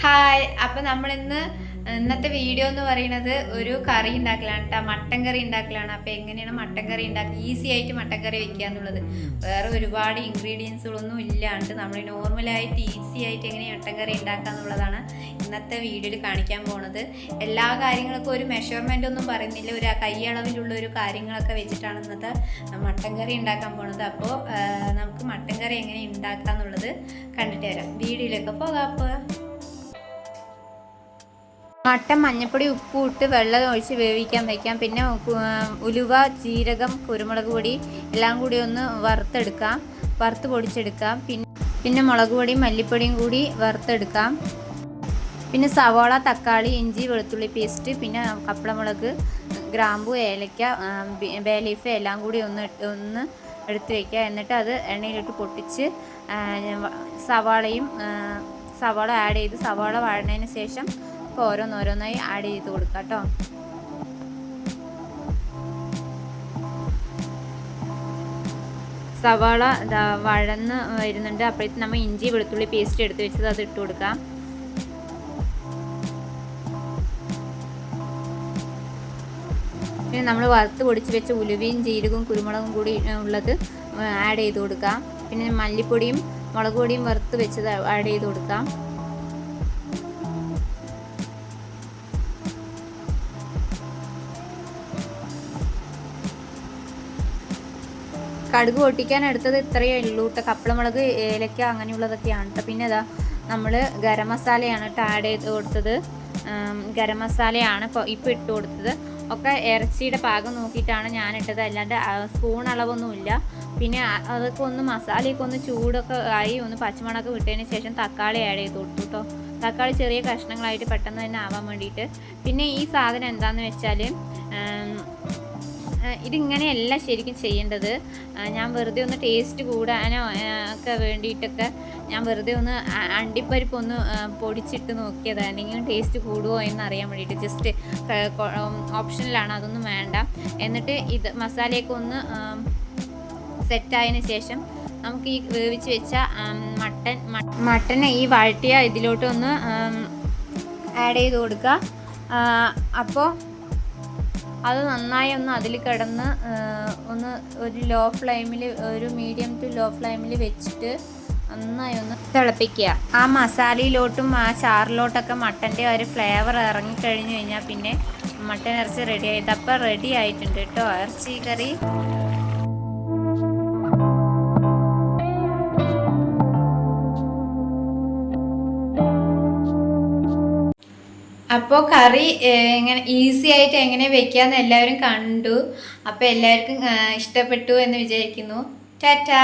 Hi. അപ്പം നമ്മളിന്ന് ഇന്നത്തെ വീഡിയോ എന്ന് പറയുന്നത് ഒരു കറി ഉണ്ടാക്കലാണ് കേട്ടോ. മട്ടൻ കറി ഉണ്ടാക്കലാണ്. അപ്പോൾ എങ്ങനെയാണ് മട്ടൻ കറി ഉണ്ടാക്കുക, ഈസി ആയിട്ട് മട്ടൻ കറി വെക്കുക എന്നുള്ളത്. വേറെ ഒരുപാട് ഇൻഗ്രീഡിയൻസുകളൊന്നും ഇല്ലാണ്ട് നമ്മൾ നോർമലായിട്ട് ഈസി ആയിട്ട് എങ്ങനെ മട്ടൻ കറി ഉണ്ടാക്കുക എന്നുള്ളതാണ് ഇന്നത്തെ വീഡിയോയിൽ കാണിക്കാൻ പോകുന്നത്. എല്ലാ കാര്യങ്ങൾക്കും ഒരു മെഷർമെൻ്റ് ഒന്നും പറയുന്നില്ല, ഒരു കൈയളവിലുള്ള ഒരു കാര്യങ്ങളൊക്കെ വെച്ചിട്ടാണ് ഇന്നത്തെ മട്ടൻ കറി ഉണ്ടാക്കാൻ പോകുന്നത്. അപ്പോൾ നമുക്ക് മട്ടൻ കറി എങ്ങനെ ഉണ്ടാക്കുക എന്നുള്ളത് കണ്ടിട്ട് തരാം. വീഡിയോയിലേക്ക് പോകാം. അപ്പോൾ മട്ടൻ മഞ്ഞൾപ്പൊടി ഉപ്പ് ഇട്ട് വെള്ളം ഒഴിച്ച് വേവിക്കാൻ വയ്ക്കാം. പിന്നെ ഉലുവ, ജീരകം, കുരുമുളക് പൊടി എല്ലാം കൂടി ഒന്ന് വറുത്ത് പൊടിച്ചെടുക്കാം. പിന്നെ മുളക് പൊടിയും മല്ലിപ്പൊടിയും കൂടി വറുത്തെടുക്കാം. പിന്നെ സവാള, തക്കാളി, ഇഞ്ചി, വെളുത്തുള്ളി പേസ്റ്റ്, പിന്നെ കപ്പളമുളക്, ഗ്രാമ്പു, ഏലക്ക, ബേ ലീഫ് എല്ലാം കൂടി ഒന്ന് എടുത്ത് വയ്ക്കുക. എന്നിട്ട് അത് എണ്ണയിലിട്ട് പൊട്ടിച്ച് സവാള ആഡ് ചെയ്ത് സവാള വഴന്നതിന് ശേഷം ഓരോന്നോരോന്നായി ആഡ് ചെയ്ത് കൊടുക്കാം കേട്ടോ. സവാള വഴന്ന് വരുന്നുണ്ട്. അപ്പോഴത്തേക്ക് നമ്മൾ ഇഞ്ചി വെളുത്തുള്ളി പേസ്റ്റ് എടുത്ത് വെച്ചത് അത് ഇട്ട് കൊടുക്കാം. പിന്നെ നമ്മൾ വറുത്ത് പൊടിച്ച് വെച്ച ഉലുവയും ജീരകവും കുരുമുളകും കൂടി ഉള്ളത് ആഡ് ചെയ്ത് കൊടുക്കാം. പിന്നെ മല്ലിപ്പൊടിയും മുളക് പൊടിയും വറുത്ത് വെച്ചത് ആഡ് ചെയ്ത് കൊടുക്കാം. കടുക് പൊട്ടിക്കാൻ എടുത്തത് ഇത്രയേ ഉള്ളൂ കേട്ടോ. കപ്പളമുളക്, ഏലക്ക അങ്ങനെയുള്ളതൊക്കെയാണ് കേട്ടോ. പിന്നെ അതാ നമ്മൾ ഗരം മസാലയാണ് കേട്ടോ ആഡ് ചെയ്ത് കൊടുത്തത്. ഗരം മസാലയാണ് ഇപ്പോൾ ഇട്ട് കൊടുത്തത്. ഒക്കെ ഇറച്ചിയുടെ പാകം നോക്കിയിട്ടാണ് ഞാനിട്ടത്, അല്ലാണ്ട് സ്പൂൺ അളവൊന്നുമില്ല. പിന്നെ അതൊക്കെ ഒന്ന് മസാലയൊക്കെ ഒന്ന് ചൂടൊക്കെ ആയി ഒന്ന് പച്ചമണമൊക്കെ വിട്ടതിന് ശേഷം തക്കാളി ആഡ് ചെയ്ത് കൊടുത്തു കേട്ടോ. തക്കാളി ചെറിയ കഷ്ണങ്ങളായിട്ട് പെട്ടെന്ന് തന്നെ ആവാൻ വേണ്ടിയിട്ട്. പിന്നെ ഈ സാധനം എന്താണെന്ന് വെച്ചാൽ ഇതിങ്ങനെയല്ല ശരിക്കും ചെയ്യേണ്ടത്. ഞാൻ വെറുതെ ഒന്ന് ടേസ്റ്റ് കൂടാനോ ഒക്കെ വേണ്ടിയിട്ടൊക്കെ ഞാൻ വെറുതെ ഒന്ന് അണ്ടിപ്പരിപ്പ് ഒന്ന് പൊടിച്ചിട്ട് നോക്കിയത്, എന്തെങ്കിലും ടേസ്റ്റ് കൂടുമോ എന്നറിയാൻ വേണ്ടിയിട്ട്. ജസ്റ്റ് ഓപ്ഷനിലാണ്, അതൊന്നും വേണ്ട. എന്നിട്ട് ഇത് മസാലയൊക്കെ ഒന്ന് സെറ്റായതിന് ശേഷം നമുക്ക് ഈ വേവിച്ച് വെച്ച മട്ടൻ ഈ വഴറ്റിയ ഇതിലോട്ട് ഒന്ന് ആഡ് ചെയ്ത് കൊടുക്കുക. അപ്പോൾ അത് നന്നായി ഒന്ന് അതിൽ കിടന്ന് ഒന്ന് ഒരു മീഡിയം ടു ലോ ഫ്ലെയിമിൽ വെച്ചിട്ട് നന്നായി ഒന്ന് തിളപ്പിക്കുക. ആ മസാലയിലോട്ടും ആ ചാറിലോട്ടൊക്കെ മട്ടൻ്റെ ഒരു ഫ്ലേവർ ഇറങ്ങിക്കഴിഞ്ഞു കഴിഞ്ഞാൽ പിന്നെ മട്ടൻ ഇറച്ചി റെഡി ആയിട്ട് അപ്പോൾ റെഡി ആയിട്ടുണ്ട് കേട്ടോ ഇറച്ചി കറി. അപ്പോൾ കറി എങ്ങനെ ഈസി ആയിട്ട് എങ്ങനെ വെക്കാമെന്ന് എല്ലാവരും കണ്ടു. അപ്പോൾ എല്ലാവർക്കും ഇഷ്ടപ്പെട്ടു എന്ന് വിചാരിക്കുന്നു. ടാറ്റാ.